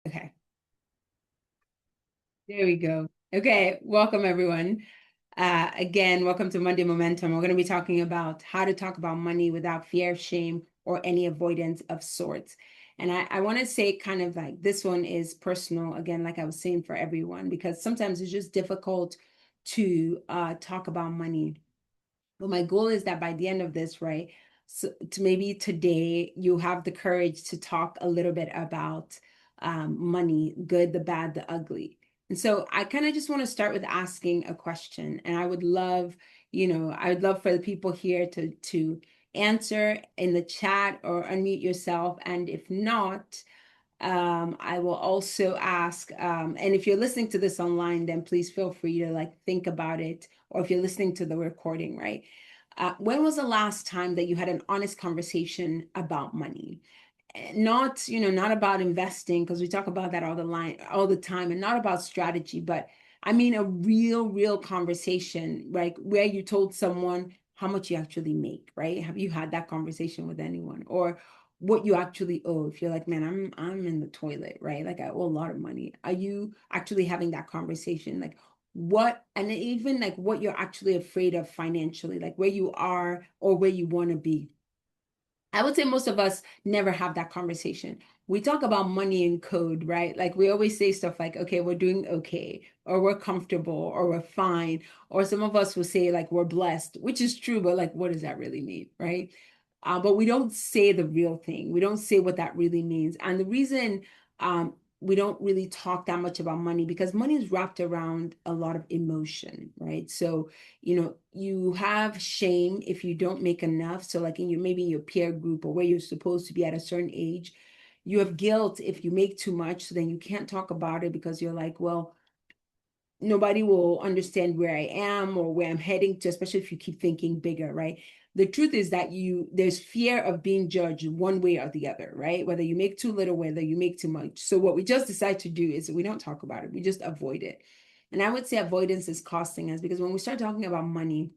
Okay, there we go. Okay, welcome everyone. Again, welcome to Monday Momentum. We're going to be talking about how to talk about money without fear, shame, or any avoidance of sorts. And I want to say kind of like this one is personal, again, like I was saying for everyone, because sometimes it's just difficult to talk about money. But my goal is that by the end of this, right, so to maybe today you have the courage to talk a little bit about money, good, the bad, the ugly. And so I kind of just want to start with asking a question. And I would love, I would love for the people here to answer in the chat or unmute yourself. And if not, I will also ask, and if you're listening to this online, then please feel free to like think about it, or if you're listening to the recording, right? When was the last time that you had an honest conversation about money? Not, not about investing, because we talk about that all the time, and not about strategy, but I mean a real conversation, right? Where you told someone how much you actually make, right? Have you had that conversation with anyone? Or what you actually owe? If you're like, man, I'm in the toilet, right? Like I owe a lot of money. Are you actually having that conversation? Like what, and even like what you're actually afraid of financially, like where you are or where you want to be. I would say most of us never have that conversation. We talk about money in code, right? Like we always say stuff like, okay, we're doing okay, or we're comfortable, or we're fine. Or some of us will say, like, we're blessed, which is true, but like, what does that really mean, right? But we don't say the real thing. We don't say what that really means. And the reason um, we don't really talk that much about money because money is wrapped around a lot of emotion, right? So you have shame if you don't make enough. So like in your maybe in your peer group or where you're supposed to be at a certain age, you have guilt if you make too much, so then you can't talk about it because you're like, well, nobody will understand where I am or where I'm heading to, especially if you keep thinking bigger, right? The truth is that there's fear of being judged one way or the other, right? Whether you make too little, whether you make too much. So what we just decide to do is we don't talk about it. We just avoid it. And I would say avoidance is costing us because when we start talking about money,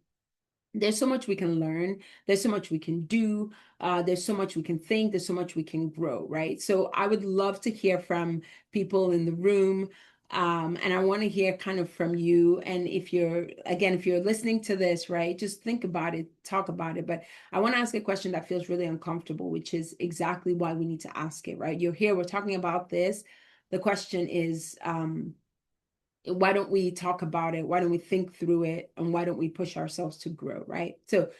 there's so much we can learn, there's so much we can do, there's so much we can think, there's so much we can grow, right? So I would love to hear from people in the room, and I want to hear kind of from you. And if you're listening to this, right, just think about it, talk about it. But I want to ask a question that feels really uncomfortable, which is exactly why we need to ask it, right? You're here, we're talking about this. The question is, why don't we talk about it? Why don't we think through it? And why don't we push ourselves to grow, right? So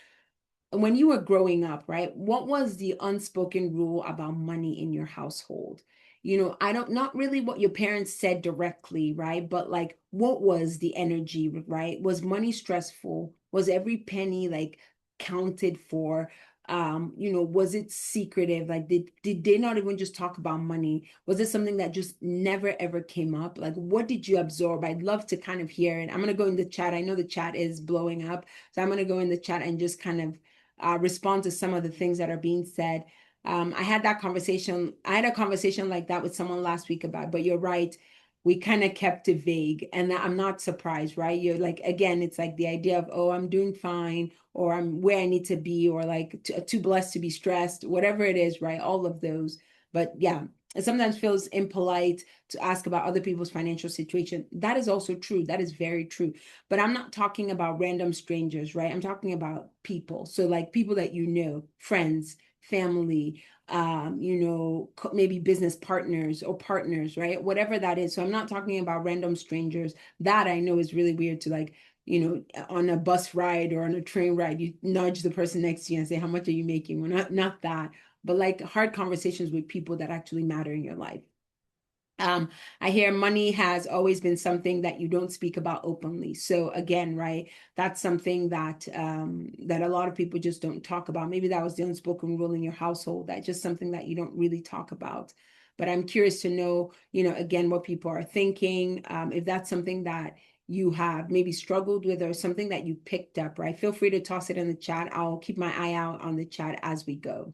when you were growing up, right, what was the unspoken rule about money in your household? I don't, not really what your parents said directly, right? But like, what was the energy, right? Was money stressful? Was every penny like counted for? Was it secretive? Like, did they not even just talk about money? Was it something that just never ever came up? Like, what did you absorb? I'd love to kind of hear it. I'm gonna go in the chat. I know the chat is blowing up, so I'm gonna go in the chat and just kind of respond to some of the things that are being said. I had that conversation. I had a conversation like that with someone last week about, but you're right. We kind of kept it vague, and I'm not surprised, right? You're like, again, it's like the idea of, oh, I'm doing fine, or I'm where I need to be, or like too blessed to be stressed, whatever it is, right? All of those. But yeah, it sometimes feels impolite to ask about other people's financial situation. That is also true. That is very true. But I'm not talking about random strangers, right? I'm talking about people. So like people that friends, family, maybe business partners or partners, right? Whatever that is. So I'm not talking about random strangers. That I know is really weird to like, on a bus ride or on a train ride, you nudge the person next to you and say, how much are you making? Well, not that, but like hard conversations with people that actually matter in your life. Um, I hear money has always been something that you don't speak about openly. So again, right, that's something that a lot of people just don't talk about. Maybe that was the unspoken rule in your household, that just something that you don't really talk about. But I'm curious to know, again, what people are thinking. If that's something that you have maybe struggled with or something that you picked up, right? Feel free to toss it in the chat. I'll keep my eye out on the chat as we go.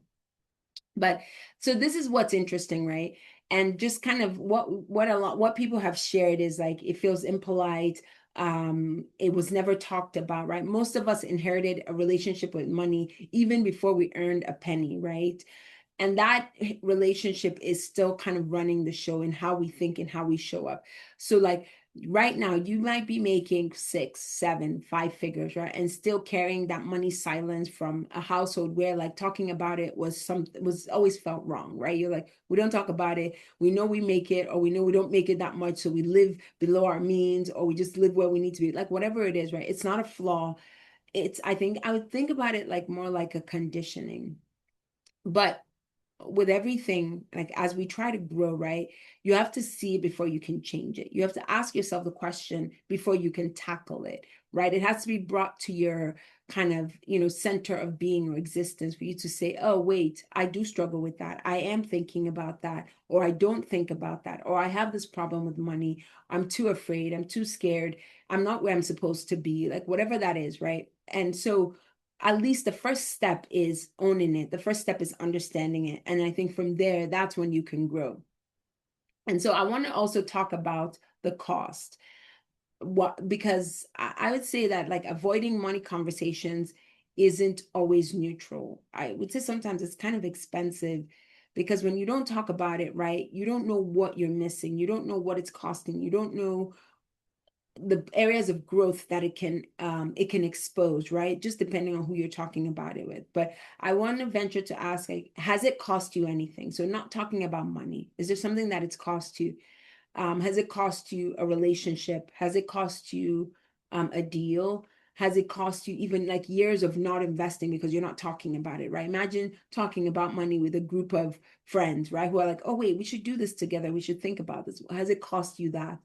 But so this is what's interesting, right? And just kind of what people have shared is like it feels impolite. It was never talked about, right? Most of us inherited a relationship with money even before we earned a penny, right? And that relationship is still kind of running the show in how we think and how we show up. So like right now, you might be making 6, 7, 5 figures, right? And still carrying that money silence from a household where like talking about it was always felt wrong, right? You're like, we don't talk about it. We know we make it, or we know we don't make it that much. So we live below our means, or we just live where we need to be. Like whatever it is, right? It's not a flaw. I think I would think about it like more like a conditioning. But with everything, like as we try to grow, right, you have to see it before you can change it. You have to ask yourself the question before you can tackle it, right? It has to be brought to your kind of, center of being or existence for you to say, oh, wait, I do struggle with that. I am thinking about that, or I don't think about that, or I have this problem with money. I'm too afraid. I'm too scared. I'm not where I'm supposed to be, like whatever that is, right? And so at least the first step is owning it. The first step is understanding it. And I think from there, that's when you can grow. And so I want to also talk about the cost. Because I would say that like avoiding money conversations isn't always neutral. I would say sometimes it's kind of expensive because when you don't talk about it, right, you don't know what you're missing. You don't know what it's costing. You don't know the areas of growth that it can expose, right? Just depending on who you're talking about it with. But I want to venture to ask, like, has it cost you anything? So not talking about money. Is there something that it's cost you? Has it cost you a relationship? Has it cost you a deal? Has it cost you even like years of not investing because you're not talking about it, right? Imagine talking about money with a group of friends, right? Who are like, oh, wait, we should do this together. We should think about this. Has it cost you that?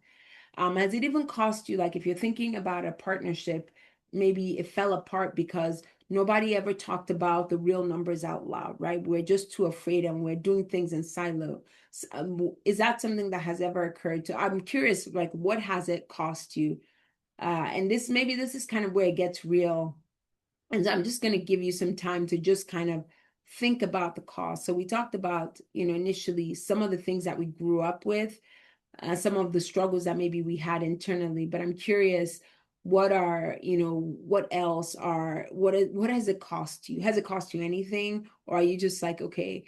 Has it even cost you, like if you're thinking about a partnership, maybe it fell apart because nobody ever talked about the real numbers out loud, right? We're just too afraid and we're doing things in silo. Is that something that has ever occurred to? I'm curious, like what has it cost you? And this is kind of where it gets real. And so I'm just going to give you some time to just kind of think about the cost. So we talked about, initially some of the things that we grew up with, some of the struggles that maybe we had internally. But I'm curious, what else what has it cost you? Has it cost you anything? Or are you just like, okay,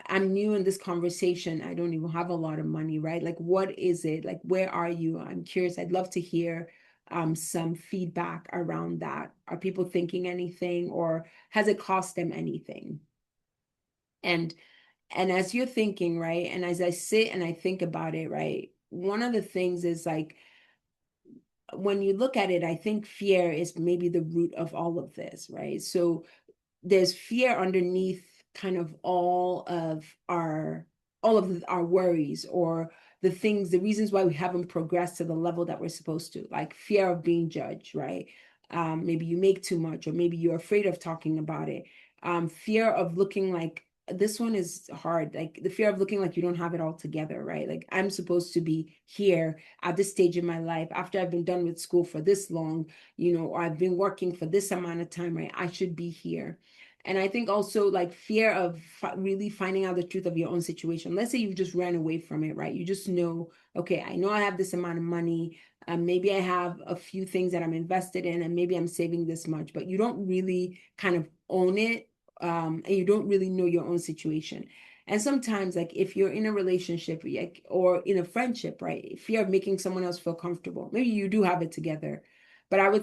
I'm new in this conversation. I don't even have a lot of money, right? Like, what is it? Like, where are you? I'm curious. I'd love to hear some feedback around that. Are people thinking anything, or has it cost them anything? And as you're thinking, right, and as I sit and I think about it, right, one of the things is like when you look at it, I think fear is maybe the root of all of this, right? So there's fear underneath kind of all of our worries, or the reasons why we haven't progressed to the level that we're supposed to, like fear of being judged, right? Maybe you make too much, or maybe you're afraid of talking about it. Fear of looking like, this one is hard, like the fear of looking like you don't have it all together, right? Like I'm supposed to be here at this stage in my life after I've been done with school for this long, or I've been working for this amount of time, right? I should be here. And I think also like fear of really finding out the truth of your own situation. Let's say you just ran away from it, right? You just know, okay, I know I have this amount of money. Maybe I have a few things that I'm invested in, and maybe I'm saving this much, but you don't really kind of own it, and you don't really know your own situation. And sometimes, like if you're in a relationship, like, or in a friendship, right? Fear of making someone else feel comfortable. Maybe you do have it together. But I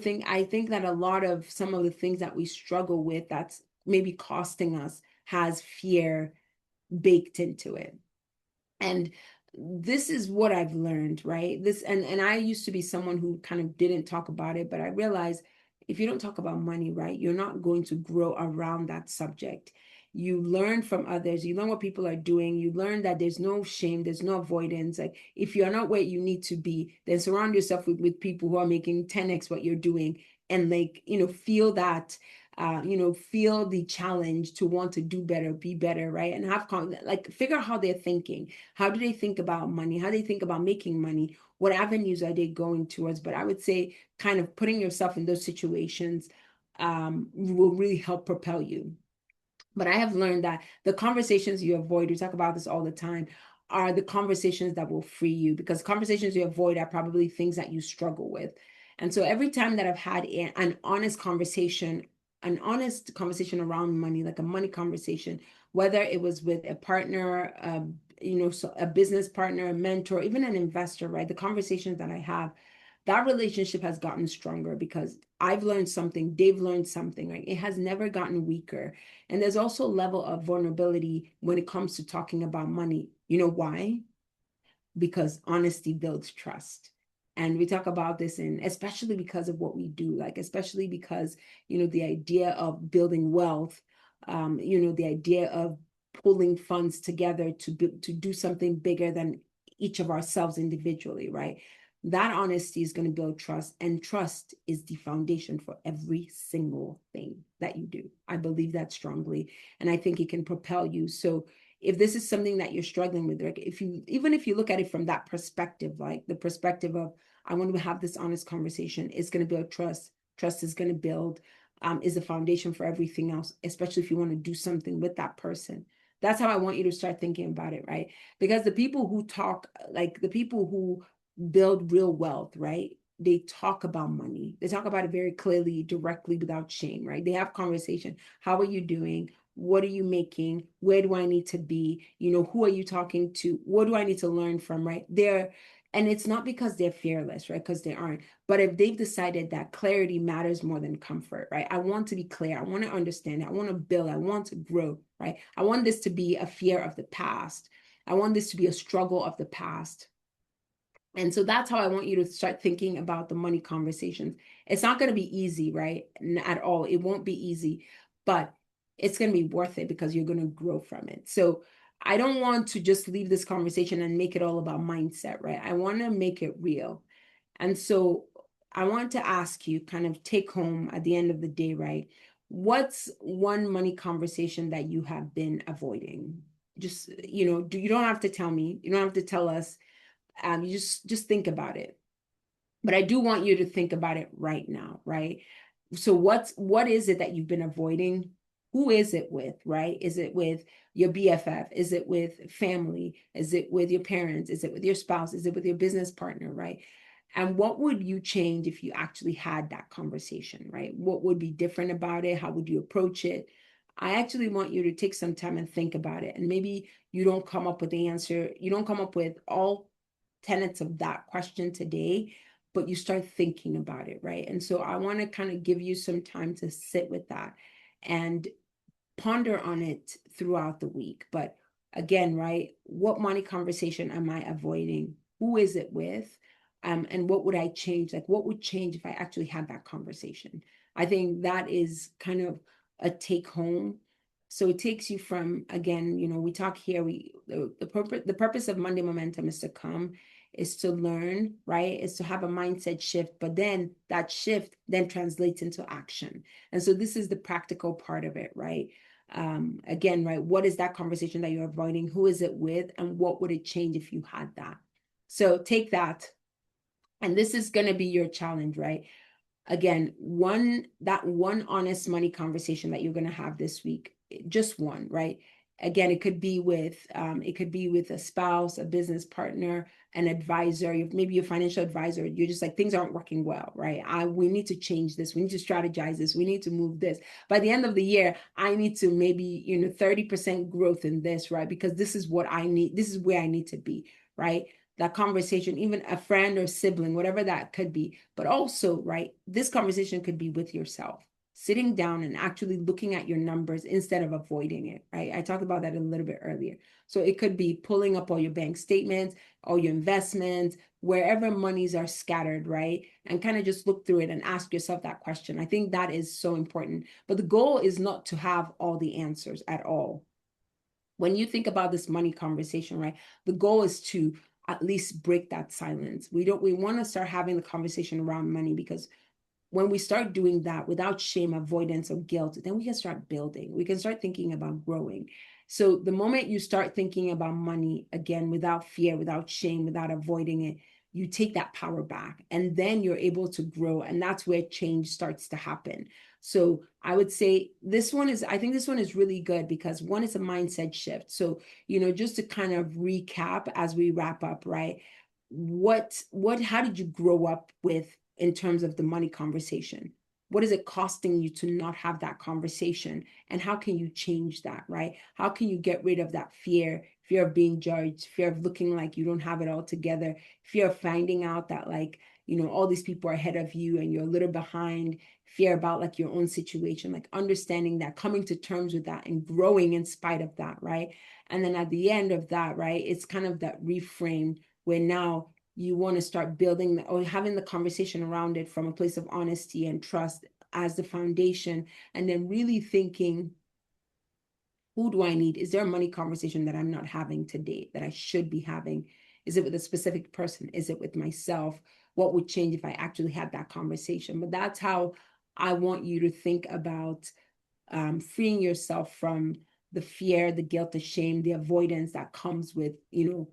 think that a lot of some of the things that we struggle with, that's maybe costing us, has fear baked into it. And this is what I've learned, right? And I used to be someone who kind of didn't talk about it, but I realized if you don't talk about money, right, you're not going to grow around that subject. You learn from others, you learn what people are doing, you learn that there's no shame, there's no avoidance. Like if you're not where you need to be, then surround yourself with people who are making 10x what you're doing, and like, feel that feel the challenge to want to do better, be better, right? And like figure out how they're thinking. How do they think about money? How do they think about making money? What avenues are they going towards? But I would say kind of putting yourself in those situations will really help propel you. But I have learned that the conversations you avoid, we talk about this all the time, are the conversations that will free you, because conversations you avoid are probably things that you struggle with. And so every time that I've had an honest conversation around money, like a money conversation, whether it was with a partner, so a business partner, a mentor, even an investor, right? The conversations that I have, that relationship has gotten stronger because I've learned something, they've learned something, right? It has never gotten weaker. And there's also a level of vulnerability when it comes to talking about money. You know why? Because honesty builds trust. And we talk about this in, especially because of what we do, like, especially because, the idea of building wealth, the idea of pulling funds together to do something bigger than each of ourselves individually, right? That honesty is going to build trust, and trust is the foundation for every single thing that you do. I believe that strongly, and I think it can propel you. So if this is something that you're struggling with, like even if you look at it from that perspective, like the perspective of, I want to have this honest conversation, it's going to build trust. Trust is going to build, is a foundation for everything else, especially if you want to do something with that person. That's how I want you to start thinking about it, right? Because the people who talk, like the people who build real wealth, right? They talk about money. They talk about it very clearly, directly, without shame, right? They have conversation. How are you doing? What are you making? Where do I need to be? Who are you talking to? What do I need to learn from, right? And it's not because they're fearless, right? Because they aren't. But if they've decided that clarity matters more than comfort, right? I want to be clear. I want to understand. I want to build. I want to grow, right? I want this to be a fear of the past. I want this to be a struggle of the past. And so that's how I want you to start thinking about the money conversations. It's not going to be easy, right? At all. It won't be easy, but it's going to be worth it because you're going to grow from it. So I don't want to just leave this conversation and make it all about mindset, right? I want to make it real. And so I want to ask you, kind of take home at the end of the day, right? What's one money conversation that you have been avoiding? Just, you don't have to tell me. You don't have to tell us. You just think about it. But I do want you to think about it right now, right? So what is it that you've been avoiding? Who is it with, right? Is it with your BFF? Is it with family? Is it with your parents? Is it with your spouse? Is it with your business partner, right? And what would you change if you actually had that conversation, right? What would be different about it? How would you approach it? I actually want you to take some time and think about it. And maybe you don't come up with the answer. You don't come up with all tenets of that question today, but you start thinking about it, right? And so I want to kind of give you some time to sit with that and ponder on it throughout the week. But again, right, what money conversation am I avoiding? Who is it with? And what would I change? Like, what would change if I actually had that conversation? I think that is kind of a take home. So it takes you from, again, we talk here, the purpose of Monday Momentum is to come, is to learn, right? Is to have a mindset shift, but then that shift then translates into action. And so this is the practical part of it, right? Again, right, what is that conversation that you're avoiding? Who is it with? And what would it change if you had that? So take that. And this is going to be your challenge, right? Again, that one honest money conversation that you're going to have this week, just one, right? Again, it could be with a spouse, a business partner, an advisor, maybe your financial advisor. You're just like, things aren't working well, right? We need to change this. We need to strategize this. We need to move this. By the end of the year, I need to maybe 30% growth in this, right? Because this is what I need. This is where I need to be, right? That conversation, even a friend or sibling, whatever that could be. But also, right, this conversation could be with yourself, sitting down and actually looking at your numbers instead of avoiding it, right? I talked about that a little bit earlier. So it could be pulling up all your bank statements, all your investments, wherever monies are scattered, right? And kind of just look through it and ask yourself that question. I think that is so important. But the goal is not to have all the answers at all. When you think about this money conversation, right, the goal is to at least break that silence. We want to start having the conversation around money, because when we start doing that without shame, avoidance, or guilt, then we can start building. We can start thinking about growing. So the moment you start thinking about money again, without fear, without shame, without avoiding it, you take that power back, and then you're able to grow. And that's where change starts to happen. So I would say I think this one is really good, because one is a mindset shift. So, just to kind of recap as we wrap up, right? How did you grow up with in terms of the money conversation? what is it costing you to not have that conversation? And how can you change that, right? How can you get rid of that fear of being judged, fear of looking like you don't have it all together, fear of finding out that like, all these people are ahead of you and you're a little behind, fear about like your own situation, like understanding that, coming to terms with that and growing in spite of that, right? And then at the end of that, right, it's kind of that reframe where now you want to start building or having the conversation around it from a place of honesty and trust as the foundation, and then really thinking, who do I need? Is there a money conversation that I'm not having today that I should be having? Is it with a specific person? Is it with myself? What would change if I actually had that conversation? But that's how I want you to think about freeing yourself from the fear, the guilt, the shame, the avoidance that comes with,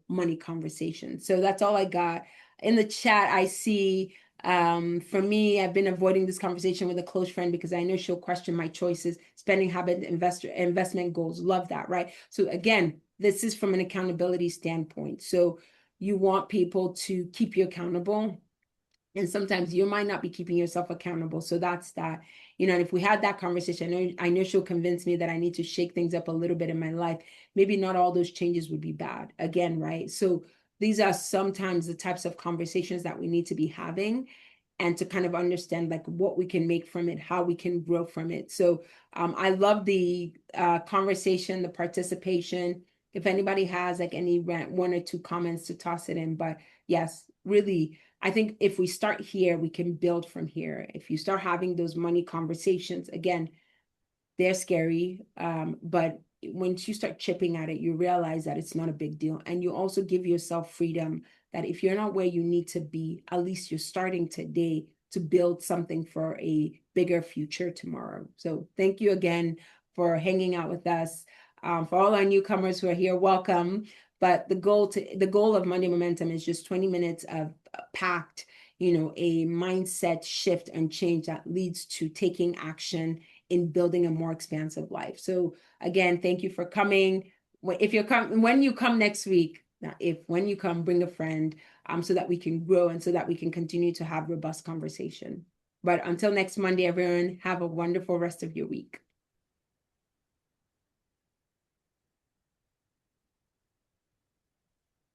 money conversations. So that's all I got. In the chat, I see, for me, I've been avoiding this conversation with a close friend because I know she'll question my choices, spending habit, investment goals. Love that, right? So again, this is from an accountability standpoint. So you want people to keep you accountable, and sometimes you might not be keeping yourself accountable. So that's that. And if we had that conversation, I know she'll convince me that I need to shake things up a little bit in my life. Maybe not all those changes would be bad again, right? So these are sometimes the types of conversations that we need to be having, and to kind of understand like what we can make from it, how we can grow from it. So I love the conversation, the participation. If anybody has like any one or two comments, to toss it in. But yes, really, I think if we start here, we can build from here. If you start having those money conversations, again, they're scary. But once you start chipping at it, you realize that it's not a big deal. And you also give yourself freedom that if you're not where you need to be, at least you're starting today to build something for a bigger future tomorrow. So thank you again for hanging out with us. For all our newcomers who are here, welcome. But the goal of Monday Momentum is just 20 minutes of packed, a mindset shift and change that leads to taking action in building a more expansive life. So again, thank you for coming. When you come next week, when you come, bring a friend, so that we can grow and so that we can continue to have robust conversation. But until next Monday, everyone, have a wonderful rest of your week.